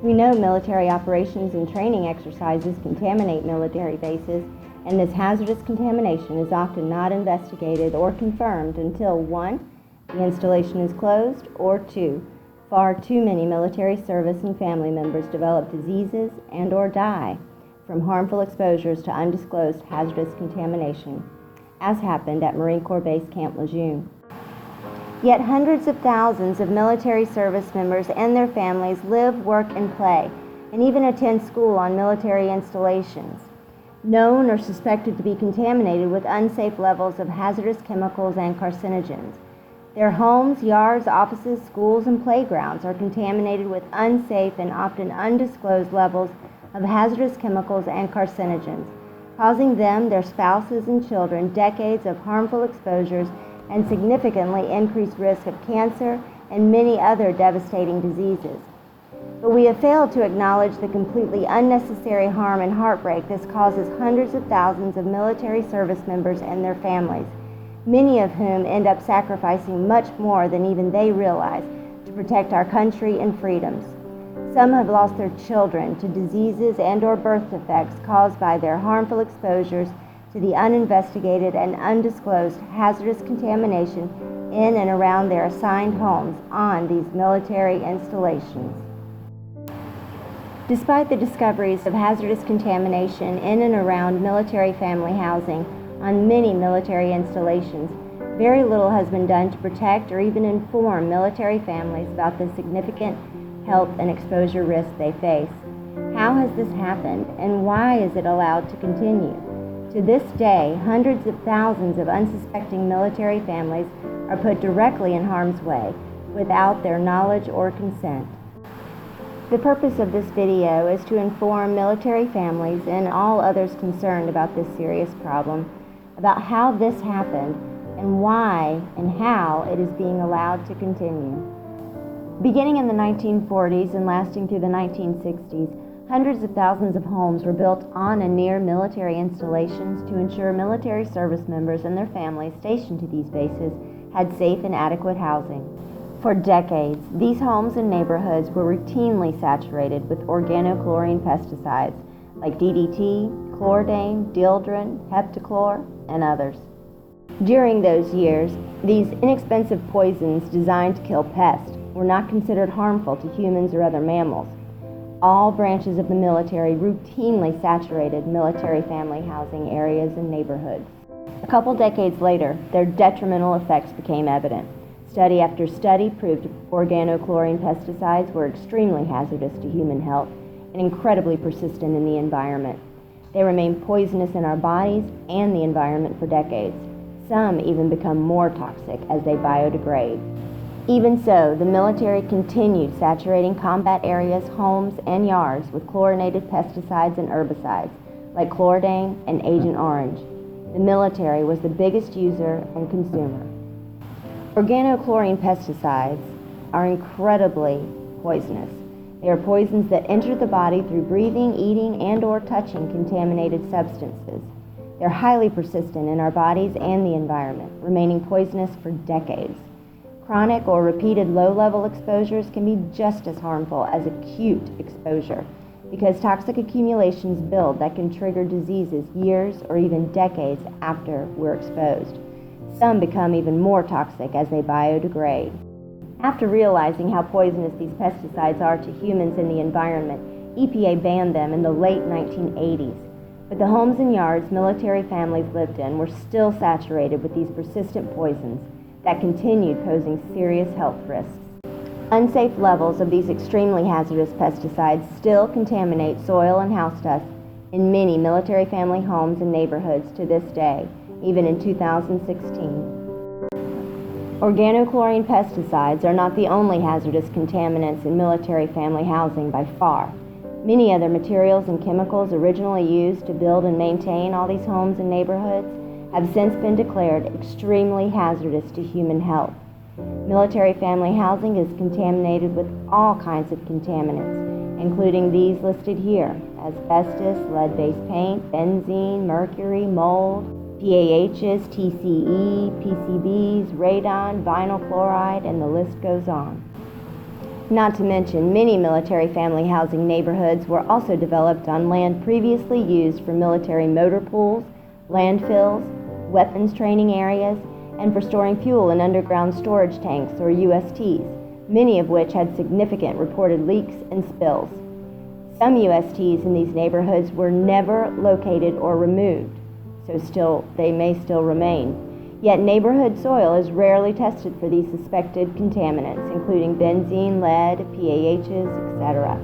We know military operations and training exercises contaminate military bases, and this hazardous contamination is often not investigated or confirmed until 1. The installation is closed, or 2. Far too many military service and family members develop diseases and/or die from harmful exposures to undisclosed hazardous contamination, as happened at Marine Corps Base Camp Lejeune. Yet hundreds of thousands of military service members and their families live, work, and play, and even attend school on military installations, known or suspected to be contaminated with unsafe levels of hazardous chemicals and carcinogens. Their homes, yards, offices, schools, and playgrounds are contaminated with unsafe and often undisclosed levels of hazardous chemicals and carcinogens, causing them, their spouses, and children decades of harmful exposures and significantly increased risk of cancer and many other devastating diseases. But we have failed to acknowledge the completely unnecessary harm and heartbreak this causes hundreds of thousands of military service members and their families, many of whom end up sacrificing much more than even they realize to protect our country and freedoms. Some have lost their children to diseases and/or birth defects caused by their harmful exposures to the uninvestigated and undisclosed hazardous contamination in and around their assigned homes on these military installations. Despite the discoveries of hazardous contamination in and around military family housing on many military installations, very little has been done to protect or even inform military families about the significant health and exposure risks they face. How has this happened, and why is it allowed to continue? To this day, hundreds of thousands of unsuspecting military families are put directly in harm's way without their knowledge or consent. The purpose of this video is to inform military families and all others concerned about this serious problem about how this happened and why and how it is being allowed to continue. Beginning in the 1940s and lasting through the 1960s, hundreds of thousands of homes were built on and near military installations to ensure military service members and their families stationed to these bases had safe and adequate housing. For decades, these homes and neighborhoods were routinely saturated with organochlorine pesticides like DDT, chlordane, dieldrin, heptachlor, and others. During those years, these inexpensive poisons designed to kill pests were not considered harmful to humans or other mammals. All branches of the military routinely saturated military family housing areas and neighborhoods. A couple decades later, their detrimental effects became evident. Study after study proved organochlorine pesticides were extremely hazardous to human health and incredibly persistent in the environment. They remain poisonous in our bodies and the environment for decades. Some even become more toxic as they biodegrade. Even so, the military continued saturating combat areas, homes, and yards with chlorinated pesticides and herbicides like chlordane and Agent Orange. The military was the biggest user and consumer. Organochlorine pesticides are incredibly poisonous. They are poisons that enter the body through breathing, eating, and/or touching contaminated substances. They're highly persistent in our bodies and the environment, remaining poisonous for decades. Chronic or repeated low-level exposures can be just as harmful as acute exposure because toxic accumulations build that can trigger diseases years or even decades after we're exposed. Some become even more toxic as they biodegrade. After realizing how poisonous these pesticides are to humans and the environment, EPA banned them in the late 1980s. But the homes and yards military families lived in were still saturated with these persistent poisons that continued posing serious health risks. Unsafe levels of these extremely hazardous pesticides still contaminate soil and house dust in many military family homes and neighborhoods to this day, even in 2016. Organochlorine pesticides are not the only hazardous contaminants in military family housing by far. Many other materials and chemicals originally used to build and maintain all these homes and neighborhoods have since been declared extremely hazardous to human health. Military family housing is contaminated with all kinds of contaminants, including these listed here: asbestos, lead-based paint, benzene, mercury, mold, PAHs, TCE, PCBs, radon, vinyl chloride, and the list goes on. Not to mention, many military family housing neighborhoods were also developed on land previously used for military motor pools, landfills, weapons training areas, and for storing fuel in underground storage tanks or USTs, many of which had significant reported leaks and spills. Some USTs in these neighborhoods were never located or removed, so they may still remain. Yet neighborhood soil is rarely tested for these suspected contaminants, including benzene, lead, PAHs, etc.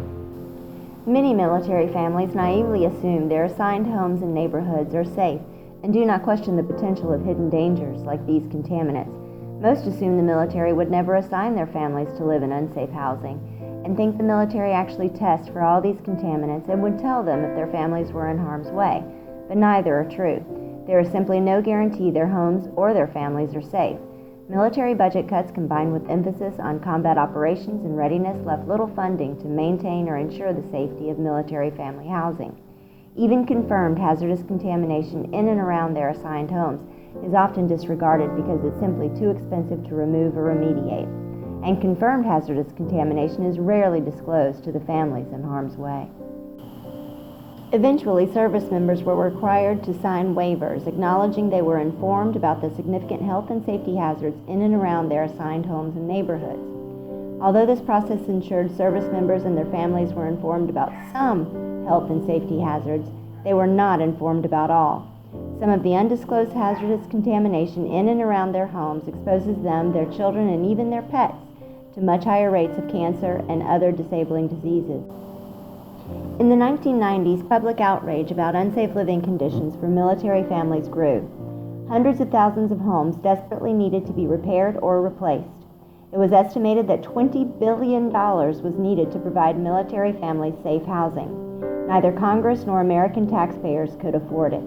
Many military families naively assume their assigned homes and neighborhoods are safe and do not question the potential of hidden dangers like these contaminants. Most assume the military would never assign their families to live in unsafe housing and think the military actually tests for all these contaminants and would tell them if their families were in harm's way. But neither are true. There is simply no guarantee their homes or their families are safe. Military budget cuts combined with emphasis on combat operations and readiness left little funding to maintain or ensure the safety of military family housing. Even confirmed hazardous contamination in and around their assigned homes is often disregarded because it's simply too expensive to remove or remediate. And confirmed hazardous contamination is rarely disclosed to the families in harm's way. Eventually, service members were required to sign waivers acknowledging they were informed about the significant health and safety hazards in and around their assigned homes and neighborhoods. Although this process ensured service members and their families were informed about some health and safety hazards, they were not informed about all. Some of the undisclosed hazardous contamination in and around their homes exposes them, their children, and even their pets to much higher rates of cancer and other disabling diseases. In the 1990s, public outrage about unsafe living conditions for military families grew. Hundreds of thousands of homes desperately needed to be repaired or replaced. It was estimated that $20 billion was needed to provide military families safe housing. Neither Congress nor American taxpayers could afford it.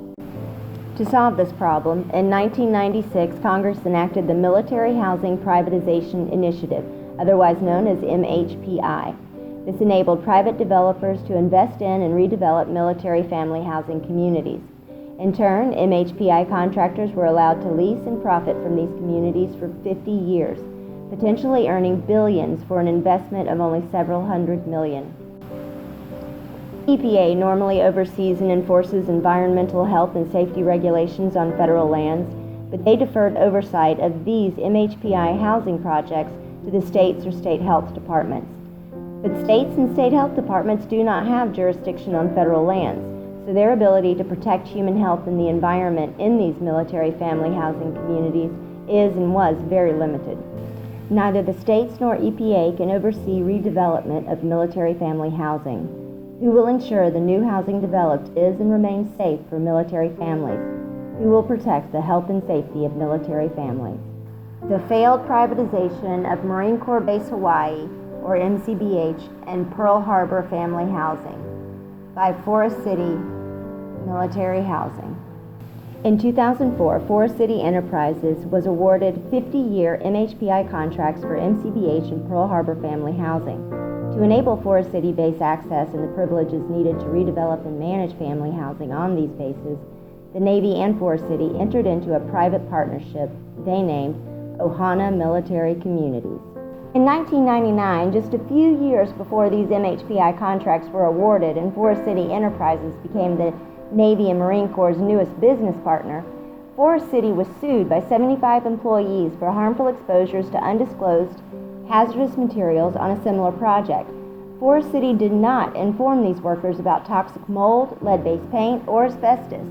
To solve this problem, in 1996, Congress enacted the Military Housing Privatization Initiative, otherwise known as MHPI. This enabled private developers to invest in and redevelop military family housing communities. In turn, MHPI contractors were allowed to lease and profit from these communities for 50 years, potentially earning billions for an investment of only several hundred million. EPA normally oversees and enforces environmental health and safety regulations on federal lands, but they deferred oversight of these MHPI housing projects to the states or state health departments. But states and state health departments do not have jurisdiction on federal lands, so their ability to protect human health and the environment in these military family housing communities is and was very limited. Neither the states nor EPA can oversee redevelopment of military family housing. Who will ensure the new housing developed is and remains safe for military families? Who will protect the health and safety of military families? The failed privatization of Marine Corps Base Hawaii, or MCBH, and Pearl Harbor Family Housing by Forest City Military Housing. In 2004, Forest City Enterprises was awarded 50-year MHPI contracts for MCBH and Pearl Harbor Family Housing. To enable Forest City base access and the privileges needed to redevelop and manage family housing on these bases, the Navy and Forest City entered into a private partnership they named Ohana Military Communities. In 1999, just a few years before these MHPI contracts were awarded and Forest City Enterprises became the Navy and Marine Corps' newest business partner, Forest City was sued by 75 employees for harmful exposures to undisclosed hazardous materials on a similar project. Forest City did not inform these workers about toxic mold, lead-based paint, or asbestos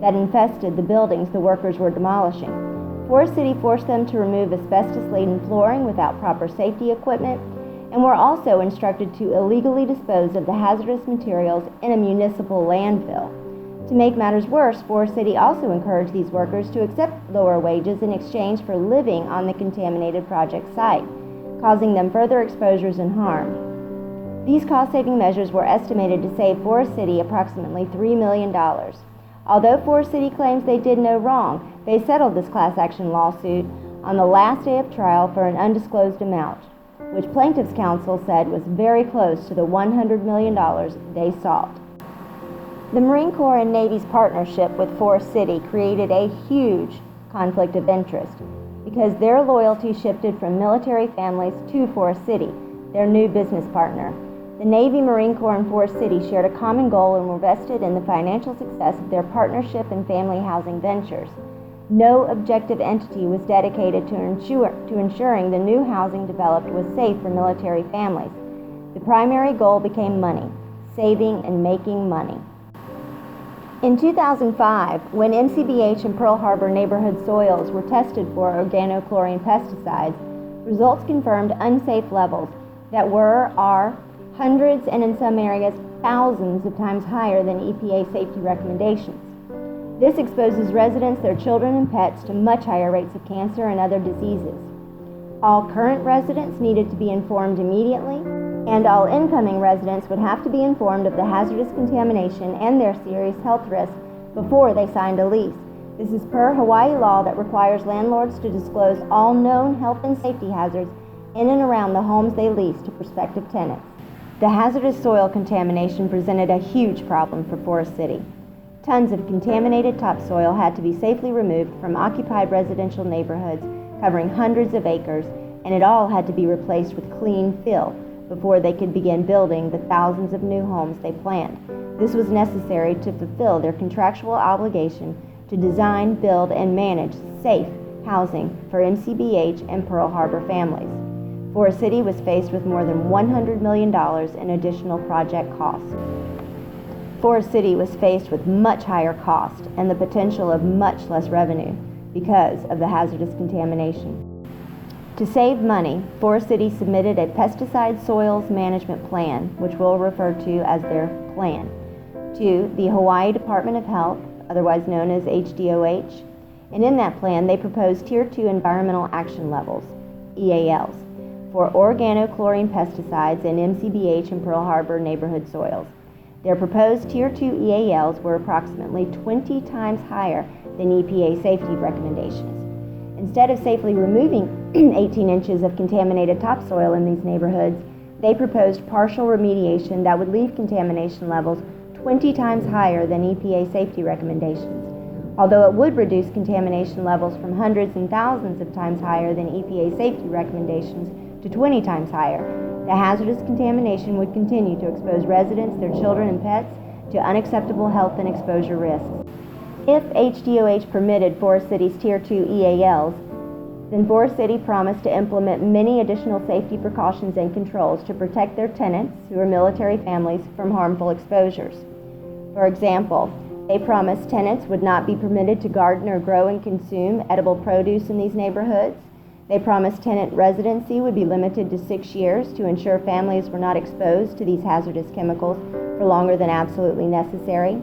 that infested the buildings the workers were demolishing. Forest City forced them to remove asbestos-laden flooring without proper safety equipment and were also instructed to illegally dispose of the hazardous materials in a municipal landfill. To make matters worse, Forest City also encouraged these workers to accept lower wages in exchange for living on the contaminated project site, causing them further exposures and harm. These cost-saving measures were estimated to save Forest City approximately $3 million. Although Forest City claims they did no wrong, they settled this class action lawsuit on the last day of trial for an undisclosed amount, which plaintiffs' counsel said was very close to the $100 million they sought. The Marine Corps and Navy's partnership with Forest City created a huge conflict of interest because their loyalty shifted from military families to Forest City. their new business partner. The Navy, Marine Corps, and Forest City shared a common goal and were vested in the financial success of their partnership and family housing ventures. No objective entity was dedicated to ensuring the new housing developed was safe for military families. The primary goal became money, saving and making money. In 2005, when MCBH and Pearl Harbor neighborhood soils were tested for organochlorine pesticides, results confirmed unsafe levels that are hundreds and in some areas thousands of times higher than EPA safety recommendations. This exposes residents, their children, and pets to much higher rates of cancer and other diseases. All current residents needed to be informed immediately, and all incoming residents would have to be informed of the hazardous contamination and their serious health risks before they signed a lease. This is per Hawaii law that requires landlords to disclose all known health and safety hazards in and around the homes they lease to prospective tenants. The hazardous soil contamination presented a huge problem for Forest City. Tons of contaminated topsoil had to be safely removed from occupied residential neighborhoods covering hundreds of acres, and it all had to be replaced with clean fill before they could begin building the thousands of new homes they planned. This was necessary to fulfill their contractual obligation to design, build, and manage safe housing for MCBH and Pearl Harbor families. Forest City was faced with more than $100 million in additional project costs. Forest City was faced with much higher cost and the potential of much less revenue because of the hazardous contamination. To save money, Forest City submitted a pesticide soils management plan, which we'll refer to as their plan, to the Hawaii Department of Health, otherwise known as HDOH, and in that plan they proposed Tier 2 environmental action levels, EALs, for organochlorine pesticides in MCBH and Pearl Harbor neighborhood soils. Their proposed Tier 2 EALs were approximately 20 times higher than EPA safety recommendations. Instead of safely removing 18 inches of contaminated topsoil in these neighborhoods, they proposed partial remediation that would leave contamination levels 20 times higher than EPA safety recommendations. Although it would reduce contamination levels from hundreds and thousands of times higher than EPA safety recommendations to 20 times higher, the hazardous contamination would continue to expose residents, their children, and pets to unacceptable health and exposure risks. If HDOH permitted Forest City's Tier 2 EALs, then Forest City promised to implement many additional safety precautions and controls to protect their tenants, who are military families, from harmful exposures. For example, they promised tenants would not be permitted to garden or grow and consume edible produce in these neighborhoods. They promised tenant residency would be limited to 6 years to ensure families were not exposed to these hazardous chemicals for longer than absolutely necessary.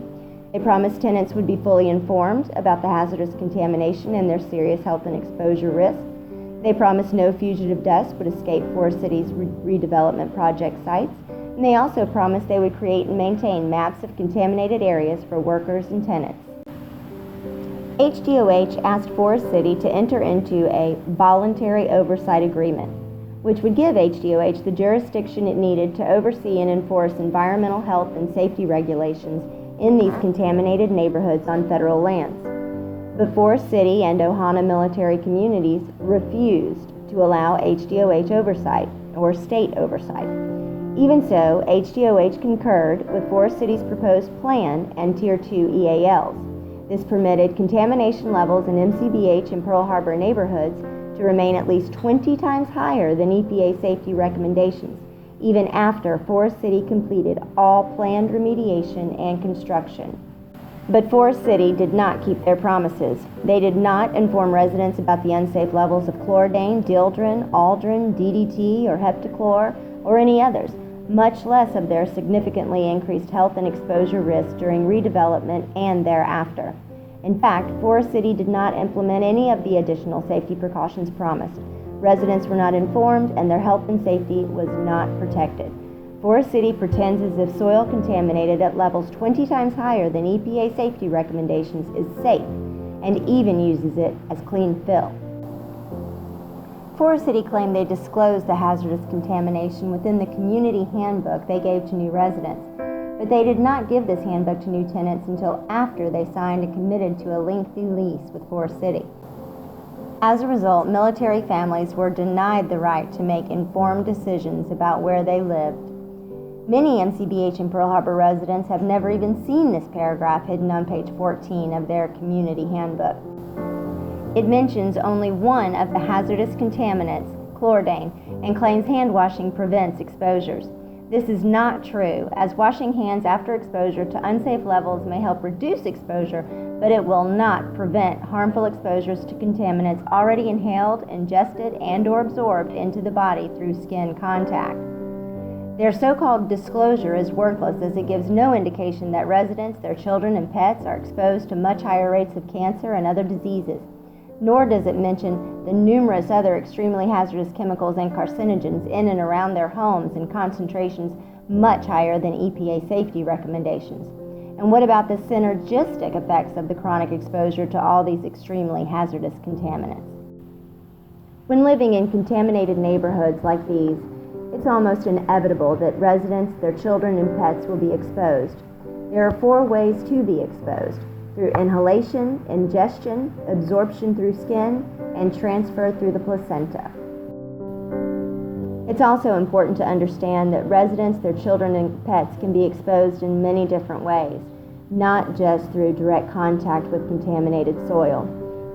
They promised tenants would be fully informed about the hazardous contamination and their serious health and exposure risks. They promised no fugitive dust would escape Forest City's redevelopment project sites. And they also promised they would create and maintain maps of contaminated areas for workers and tenants. HDOH asked Forest City to enter into a voluntary oversight agreement, which would give HDOH the jurisdiction it needed to oversee and enforce environmental health and safety regulations in these contaminated neighborhoods on federal lands. But Forest City and Ohana military communities refused to allow HDOH oversight, or state oversight. Even so, HDOH concurred with Forest City's proposed plan and Tier 2 EALs. This permitted contamination levels in MCBH and Pearl Harbor neighborhoods to remain at least 20 times higher than EPA safety recommendations, even after Forest City completed all planned remediation and construction. But Forest City did not keep their promises. They did not inform residents about the unsafe levels of chlordane, dieldrin, aldrin, DDT, or heptachlor, or any others, much less of their significantly increased health and exposure risks during redevelopment and thereafter. In fact, Forest City did not implement any of the additional safety precautions promised. Residents were not informed, and their health and safety was not protected. Forest City pretends as if soil contaminated at levels 20 times higher than EPA safety recommendations is safe, and even uses it as clean fill. Forest City claimed they disclosed the hazardous contamination within the community handbook they gave to new residents, but they did not give this handbook to new tenants until after they signed and committed to a lengthy lease with Forest City. As a result, military families were denied the right to make informed decisions about where they lived. Many MCBH and Pearl Harbor residents have never even seen this paragraph hidden on page 14 of their community handbook. It mentions only one of the hazardous contaminants, chlordane, and claims hand washing prevents exposures. This is not true, as washing hands after exposure to unsafe levels may help reduce exposure, but it will not prevent harmful exposures to contaminants already inhaled, ingested, and/or absorbed into the body through skin contact. Their so-called disclosure is worthless, as it gives no indication that residents, their children, and pets are exposed to much higher rates of cancer and other diseases. Nor does it mention the numerous other extremely hazardous chemicals and carcinogens in and around their homes in concentrations much higher than EPA safety recommendations. And what about the synergistic effects of the chronic exposure to all these extremely hazardous contaminants? When living in contaminated neighborhoods like these, it's almost inevitable that residents, their children, and pets will be exposed. There are 4 ways to be exposed: through inhalation, ingestion, absorption through skin, and transfer through the placenta. It's also important to understand that residents, their children, and pets can be exposed in many different ways, not just through direct contact with contaminated soil.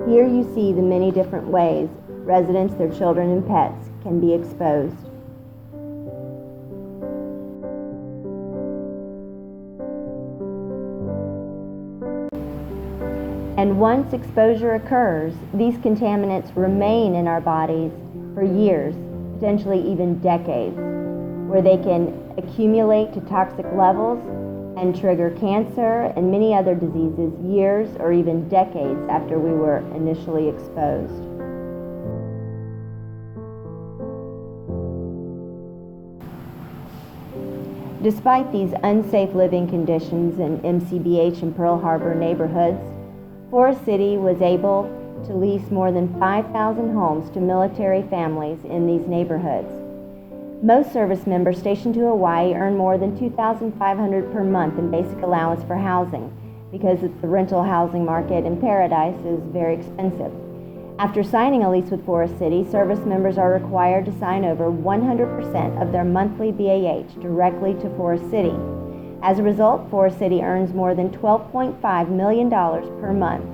Here you see the many different ways residents, their children, and pets can be exposed. And once exposure occurs, these contaminants remain in our bodies for years, potentially even decades, where they can accumulate to toxic levels and trigger cancer and many other diseases years or even decades after we were initially exposed. Despite these unsafe living conditions in MCBH and Pearl Harbor neighborhoods, Forest City was able to lease more than 5,000 homes to military families in these neighborhoods. Most service members stationed to Hawaii earn more than $2,500 per month in basic allowance for housing, because the rental housing market in Paradise is very expensive. After signing a lease with Forest City, service members are required to sign over 100% of their monthly BAH directly to Forest City. As a result, Forest City earns more than $12.5 million per month,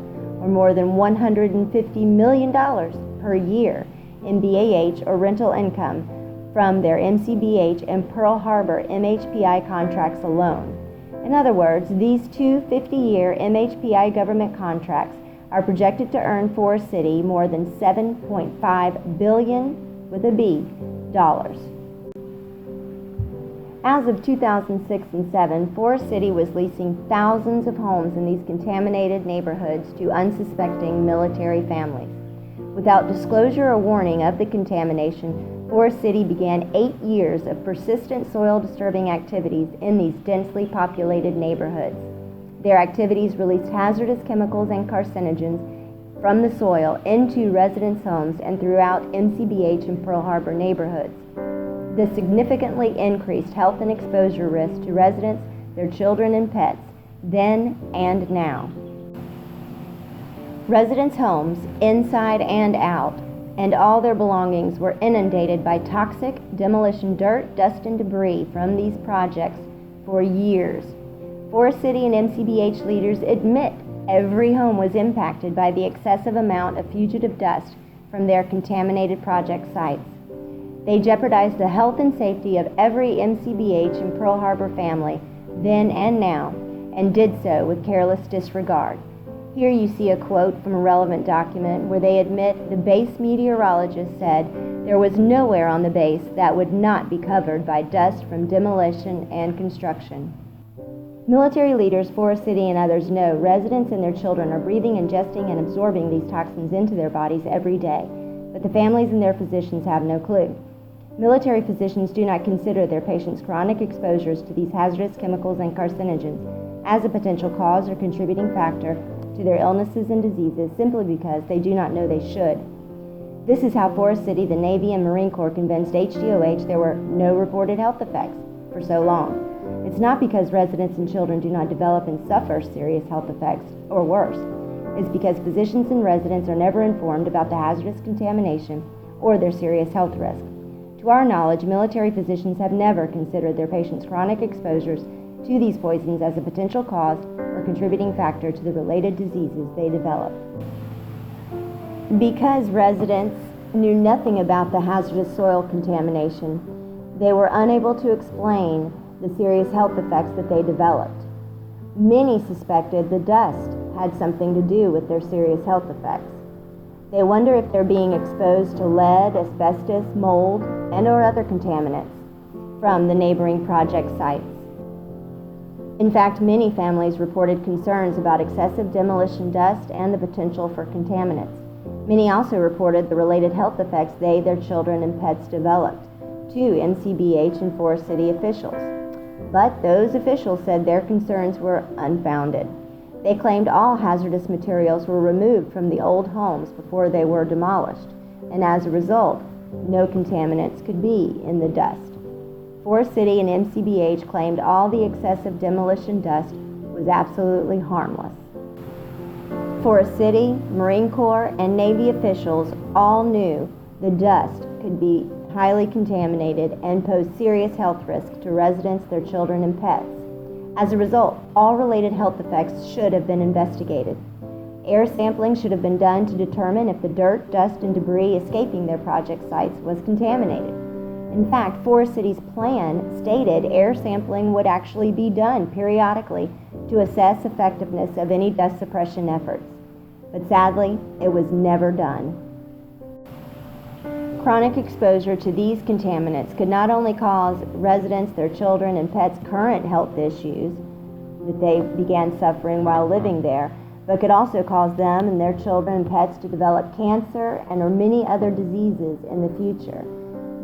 or more than $150 million per year in BAH or rental income from their MCBH and Pearl Harbor MHPI contracts alone. In other words, these 2 50-year MHPI government contracts are projected to earn Forest City more than $7.5 billion, with a B, dollars. As of 2006 and 7, Forest City was leasing thousands of homes in these contaminated neighborhoods to unsuspecting military families. Without disclosure or warning of the contamination, Forest City began 8 years of persistent soil-disturbing activities in these densely populated neighborhoods. Their activities released hazardous chemicals and carcinogens from the soil into residents' homes and throughout MCBH and Pearl Harbor neighborhoods. This significantly increased health and exposure risk to residents, their children, and pets, then and now. Residents' homes, inside and out, and all their belongings were inundated by toxic demolition dirt, dust, and debris from these projects for years. Forest City and MCBH leaders admit every home was impacted by the excessive amount of fugitive dust from their contaminated project sites. They jeopardized the health and safety of every MCBH and Pearl Harbor family, then and now, and did so with careless disregard. Here you see a quote from a relevant document where they admit the base meteorologist said there was nowhere on the base that would not be covered by dust from demolition and construction. Military leaders, Forest City, and others know residents and their children are breathing, ingesting, and absorbing these toxins into their bodies every day, but the families and their physicians have no clue. Military physicians do not consider their patients' chronic exposures to these hazardous chemicals and carcinogens as a potential cause or contributing factor to their illnesses and diseases simply because they do not know they should. This is how Forest City, the Navy, and Marine Corps convinced HDOH there were no reported health effects for so long. It's not because residents and children do not develop and suffer serious health effects, or worse. is because physicians and residents are never informed about the hazardous contamination or their serious health risk. To our knowledge, military physicians have never considered their patients' chronic exposures to these poisons as a potential cause or contributing factor to the related diseases they develop. Because residents knew nothing about the hazardous soil contamination, they were unable to explain the serious health effects that they developed. Many suspected the dust had something to do with their serious health effects. They wonder if they're being exposed to lead, asbestos, mold, and/or other contaminants from the neighboring project sites. In fact, many families reported concerns about excessive demolition dust and the potential for contaminants. Many also reported the related health effects they, their children, and pets developed to MCBH and Forest City officials. But those officials said their concerns were unfounded. They claimed all hazardous materials were removed from the old homes before they were demolished, and as a result, no contaminants could be in the dust. Forest City and MCBH claimed all the excessive demolition dust was absolutely harmless. Forest City, Marine Corps, and Navy officials all knew the dust could be highly contaminated and pose serious health risks to residents, their children, and pets. As a result, all related health effects should have been investigated. Air sampling should have been done to determine if the dirt, dust, and debris escaping their project sites was contaminated. In fact, Forest City's plan stated air sampling would actually be done periodically to assess effectiveness of any dust suppression efforts. But sadly, it was never done. Chronic exposure to these contaminants could not only cause residents, their children, and pets current health issues that they began suffering while living there, but could also cause them and their children and pets to develop cancer and or many other diseases in the future.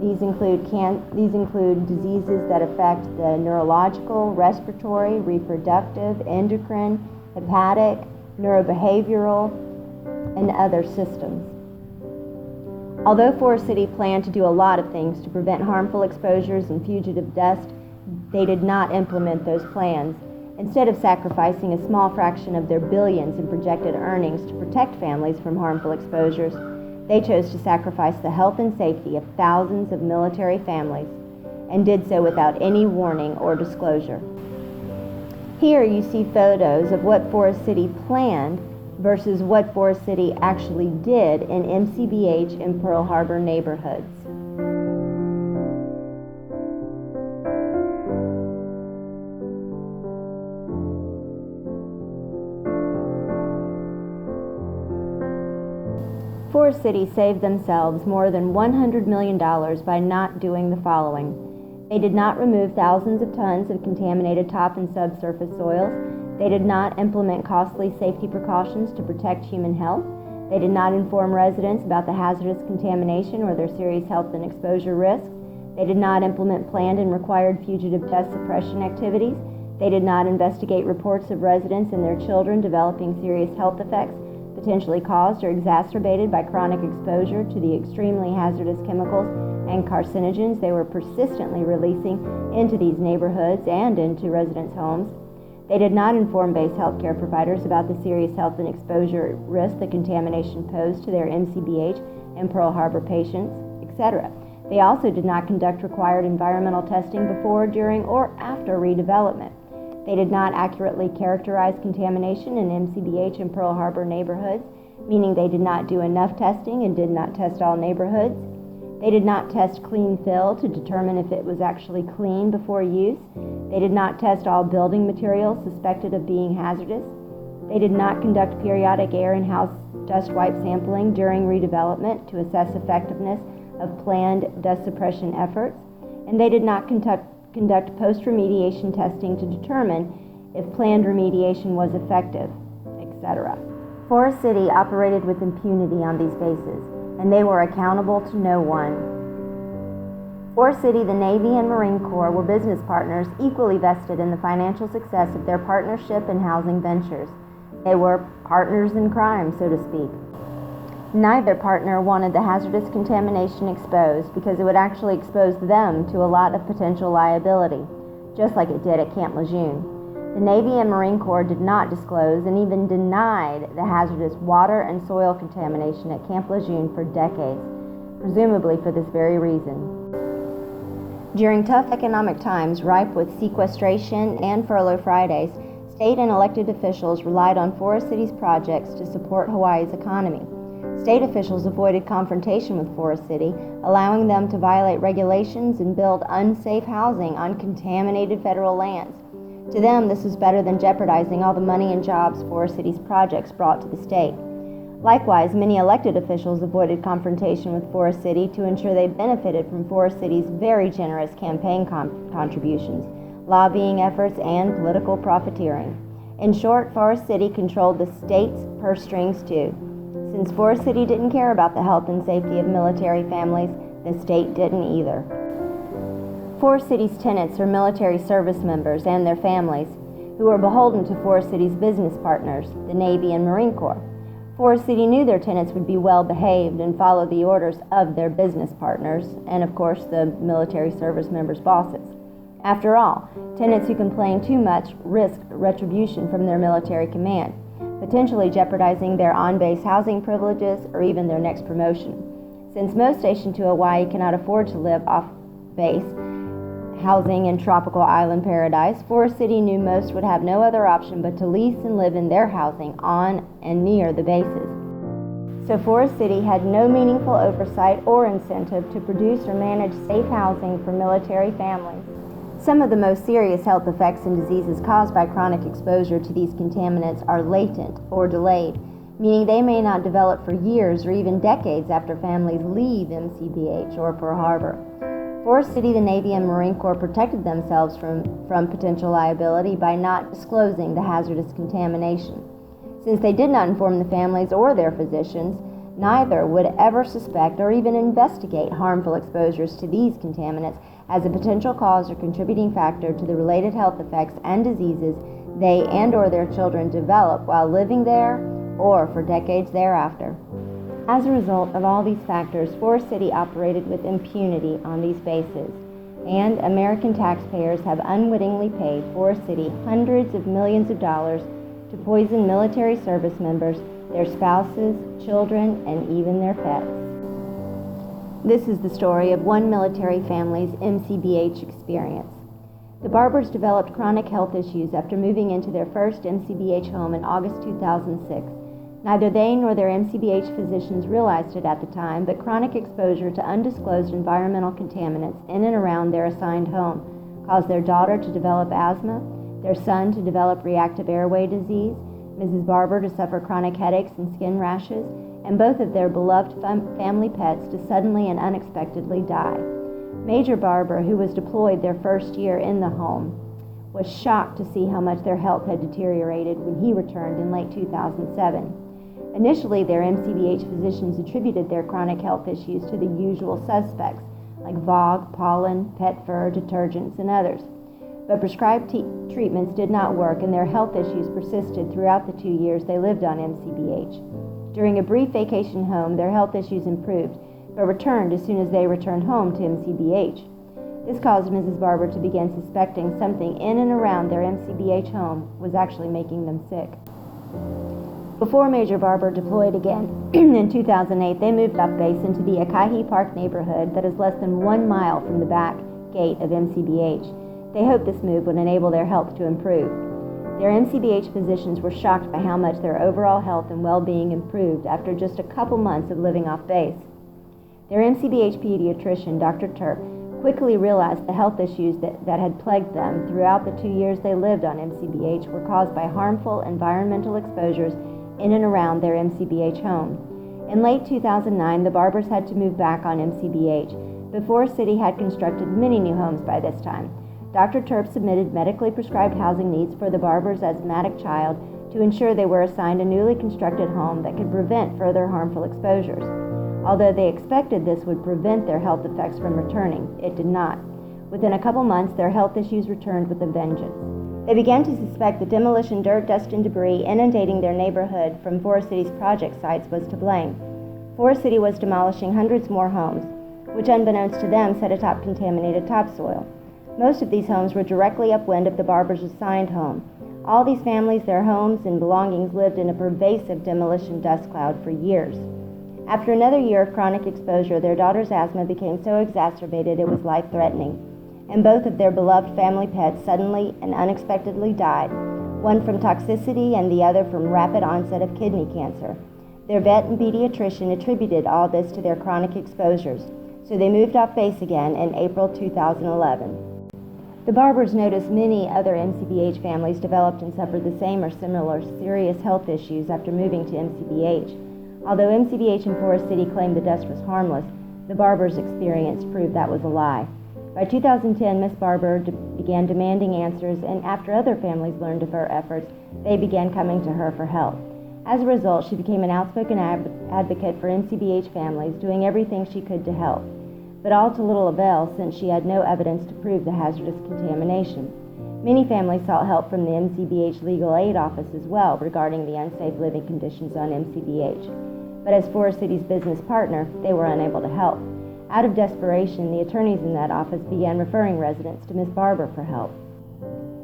These include diseases that affect the neurological, respiratory, reproductive, endocrine, hepatic, neurobehavioral, and other systems. Although Forest City planned to do a lot of things to prevent harmful exposures and fugitive dust, they did not implement those plans. Instead of sacrificing a small fraction of their billions in projected earnings to protect families from harmful exposures, they chose to sacrifice the health and safety of thousands of military families, and did so without any warning or disclosure. Here you see photos of what Forest City planned versus what Forest City actually did in MCBH and Pearl Harbor neighborhoods. Forest City saved themselves more than $100 million by not doing the following. They did not remove thousands of tons of contaminated top and subsurface soils. They did not implement costly safety precautions to protect human health. They did not inform residents about the hazardous contamination or their serious health and exposure risks. They did not implement planned and required fugitive dust suppression activities. They did not investigate reports of residents and their children developing serious health effects potentially caused or exacerbated by chronic exposure to the extremely hazardous chemicals and carcinogens they were persistently releasing into these neighborhoods and into residents' homes. They did not inform base healthcare providers about the serious health and exposure risk the contamination posed to their MCBH and Pearl Harbor patients, etc. They also did not conduct required environmental testing before, during, or after redevelopment. They did not accurately characterize contamination in MCBH and Pearl Harbor neighborhoods, meaning they did not do enough testing and did not test all neighborhoods. They did not test clean fill to determine if it was actually clean before use. They did not test all building materials suspected of being hazardous. They did not conduct periodic air and house dust wipe sampling during redevelopment to assess effectiveness of planned dust suppression efforts. And they did not conduct post-remediation testing to determine if planned remediation was effective, etc. Forest City operated with impunity on these bases, and they were accountable to no one. Forest City, the Navy, and Marine Corps were business partners equally vested in the financial success of their partnership and housing ventures. They were partners in crime, so to speak. Neither partner wanted the hazardous contamination exposed because it would actually expose them to a lot of potential liability, just like it did at Camp Lejeune. The Navy and Marine Corps did not disclose and even denied the hazardous water and soil contamination at Camp Lejeune for decades, presumably for this very reason. During tough economic times ripe with sequestration and furlough Fridays, state and elected officials relied on Forest City's projects to support Hawaii's economy. State officials avoided confrontation with Forest City, allowing them to violate regulations and build unsafe housing on contaminated federal lands. To them, this was better than jeopardizing all the money and jobs Forest City's projects brought to the state. Likewise, many elected officials avoided confrontation with Forest City to ensure they benefited from Forest City's very generous campaign contributions, lobbying efforts, and political profiteering. In short, Forest City controlled the state's purse strings too. Since Forest City didn't care about the health and safety of military families, the state didn't either. Forest City's tenants are military service members and their families, who are beholden to Forest City's business partners, the Navy and Marine Corps. Forest City knew their tenants would be well behaved and follow the orders of their business partners, and of course the military service members' bosses. After all, tenants who complain too much risk retribution from their military command, potentially jeopardizing their on-base housing privileges or even their next promotion. Since most stationed to Hawaii cannot afford to live off-base housing in tropical island paradise, Forest City knew most would have no other option but to lease and live in their housing on and near the bases. So Forest City had no meaningful oversight or incentive to produce or manage safe housing for military families. Some of the most serious health effects and diseases caused by chronic exposure to these contaminants are latent or delayed, meaning they may not develop for years or even decades after families leave MCBH or Pearl Harbor. Forest City, the Navy, and Marine Corps protected themselves from potential liability by not disclosing the hazardous contamination. Since they did not inform the families or their physicians, neither would ever suspect or even investigate harmful exposures to these contaminants as a potential cause or contributing factor to the related health effects and diseases they and or their children develop while living there or for decades thereafter. As a result of all these factors, Forest City operated with impunity on these bases, and American taxpayers have unwittingly paid Forest City hundreds of millions of dollars to poison military service members, their spouses, children, and even their pets. This is the story of one military family's MCBH experience. The Barbers developed chronic health issues after moving into their first MCBH home in August 2006. Neither they nor their MCBH physicians realized it at the time, but chronic exposure to undisclosed environmental contaminants in and around their assigned home caused their daughter to develop asthma, their son to develop reactive airway disease, Mrs. Barber to suffer chronic headaches and skin rashes, and both of their beloved family pets to suddenly and unexpectedly die. Major Barber, who was deployed their first year in the home, was shocked to see how much their health had deteriorated when he returned in late 2007. Initially, their MCBH physicians attributed their chronic health issues to the usual suspects, like VOG, pollen, pet fur, detergents, and others. But prescribed treatments did not work, and their health issues persisted throughout the 2 years they lived on MCBH. During a brief vacation home, their health issues improved, but returned as soon as they returned home to MCBH. This caused Mrs. Barber to begin suspecting something in and around their MCBH home was actually making them sick. Before Major Barber deployed again in 2008, they moved off base into the Akahi Park neighborhood that is less than 1 mile from the back gate of MCBH. They hoped this move would enable their health to improve. Their MCBH physicians were shocked by how much their overall health and well-being improved after just a couple months of living off base. Their MCBH pediatrician, Dr. Turp, quickly realized the health issues that had plagued them throughout the 2 years they lived on MCBH were caused by harmful environmental exposures in and around their MCBH home. In late 2009, the Barbers had to move back on MCBH, but Forest City had constructed many new homes by this time. Dr. Turp submitted medically prescribed housing needs for the Barbers' asthmatic child to ensure they were assigned a newly constructed home that could prevent further harmful exposures. Although they expected this would prevent their health effects from returning, it did not. Within a couple months, their health issues returned with a vengeance. They began to suspect the demolition dirt, dust, and debris inundating their neighborhood from Forest City's project sites was to blame. Forest City was demolishing hundreds more homes, which unbeknownst to them set atop contaminated topsoil. Most of these homes were directly upwind of the Barbers' assigned home. All these families, their homes and belongings lived in a pervasive demolition dust cloud for years. After another year of chronic exposure, their daughter's asthma became so exacerbated it was life-threatening, and both of their beloved family pets suddenly and unexpectedly died, one from toxicity and the other from rapid onset of kidney cancer. Their vet and pediatrician attributed all this to their chronic exposures, so they moved off base again in April 2011. The Barbers noticed many other MCBH families developed and suffered the same or similar serious health issues after moving to MCBH. Although MCBH and Forest City claimed the dust was harmless, the Barbers' experience proved that was a lie. By 2010, Miss Barber began demanding answers, and after other families learned of her efforts, they began coming to her for help. As a result, she became an outspoken advocate for MCBH families, doing everything she could to help. But all to little avail, since she had no evidence to prove the hazardous contamination. Many families sought help from the MCBH Legal Aid Office as well regarding the unsafe living conditions on MCBH. But as Forest City's business partner, they were unable to help. Out of desperation, the attorneys in that office began referring residents to Ms. Barber for help.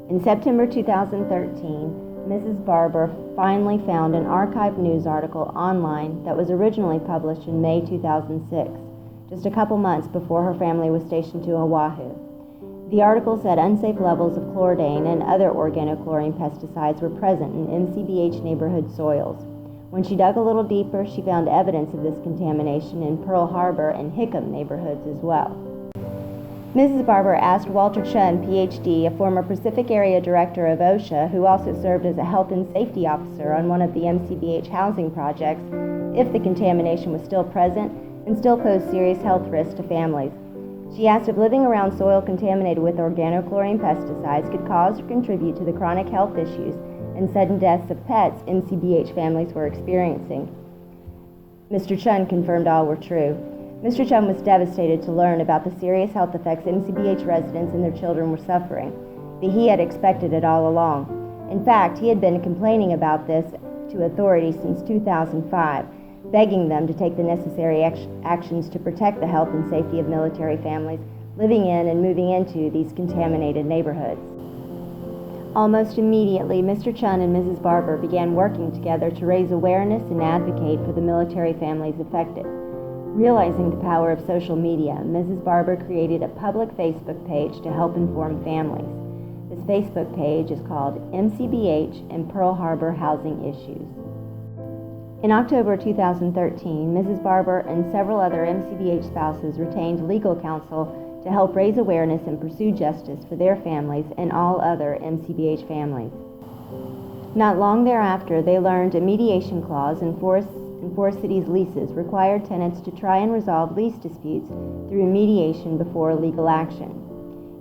In September 2013, Mrs. Barber finally found an archived news article online that was originally published in May 2006. Just a couple months before her family was stationed to Oahu. The article said unsafe levels of chlordane and other organochlorine pesticides were present in MCBH neighborhood soils. When she dug a little deeper, she found evidence of this contamination in Pearl Harbor and Hickam neighborhoods as well. Mrs. Barber asked Walter Chun, Ph.D., a former Pacific Area Director of OSHA, who also served as a health and safety officer on one of the MCBH housing projects, if the contamination was still present and still posed serious health risks to families. She asked if living around soil contaminated with organochlorine pesticides could cause or contribute to the chronic health issues and sudden deaths of pets MCBH families were experiencing. Mr. Chun confirmed all were true. Mr. Chun was devastated to learn about the serious health effects MCBH residents and their children were suffering, but he had expected it all along. In fact, he had been complaining about this to authorities since 2005, begging them to take the necessary actions to protect the health and safety of military families living in and moving into these contaminated neighborhoods. Almost immediately, Mr. Chun and Mrs. Barber began working together to raise awareness and advocate for the military families affected. Realizing the power of social media, Mrs. Barber created a public Facebook page to help inform families. This Facebook page is called MCBH and Pearl Harbor Housing Issues. In October 2013, Mrs. Barber and several other MCBH spouses retained legal counsel to help raise awareness and pursue justice for their families and all other MCBH families. Not long thereafter, they learned a mediation clause in Forest City's leases required tenants to try and resolve lease disputes through mediation before legal action.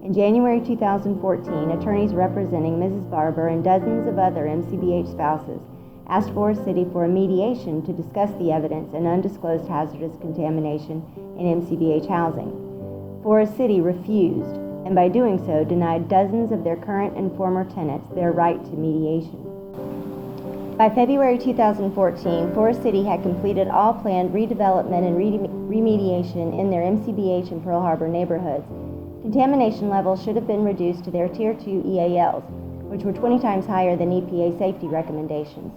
In January 2014, attorneys representing Mrs. Barber and dozens of other MCBH spouses asked Forest City for a mediation to discuss the evidence and undisclosed hazardous contamination in MCBH housing. Forest City refused, and by doing so denied dozens of their current and former tenants their right to mediation. By February 2014, Forest City had completed all planned redevelopment and remediation in their MCBH and Pearl Harbor neighborhoods. Contamination levels should have been reduced to their Tier 2 EALs, which were 20 times higher than EPA safety recommendations.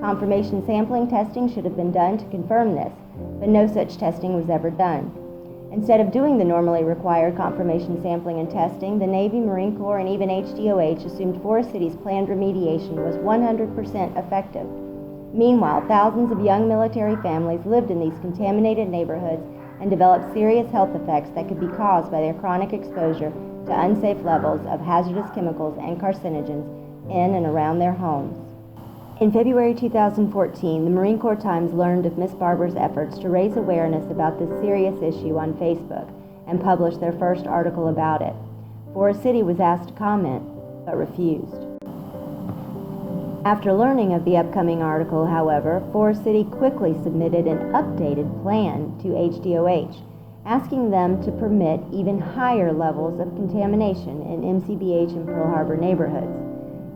Confirmation sampling testing should have been done to confirm this, but no such testing was ever done. Instead of doing the normally required confirmation sampling and testing, the Navy, Marine Corps, and even HDOH assumed Forest City's planned remediation was 100% effective. Meanwhile, thousands of young military families lived in these contaminated neighborhoods and developed serious health effects that could be caused by their chronic exposure to unsafe levels of hazardous chemicals and carcinogens in and around their homes. In February 2014, the Marine Corps Times learned of Miss Barber's efforts to raise awareness about this serious issue on Facebook and published their first article about it. Forest City was asked to comment, but refused. After learning of the upcoming article, however, Forest City quickly submitted an updated plan to HDOH, asking them to permit even higher levels of contamination in MCBH and Pearl Harbor neighborhoods.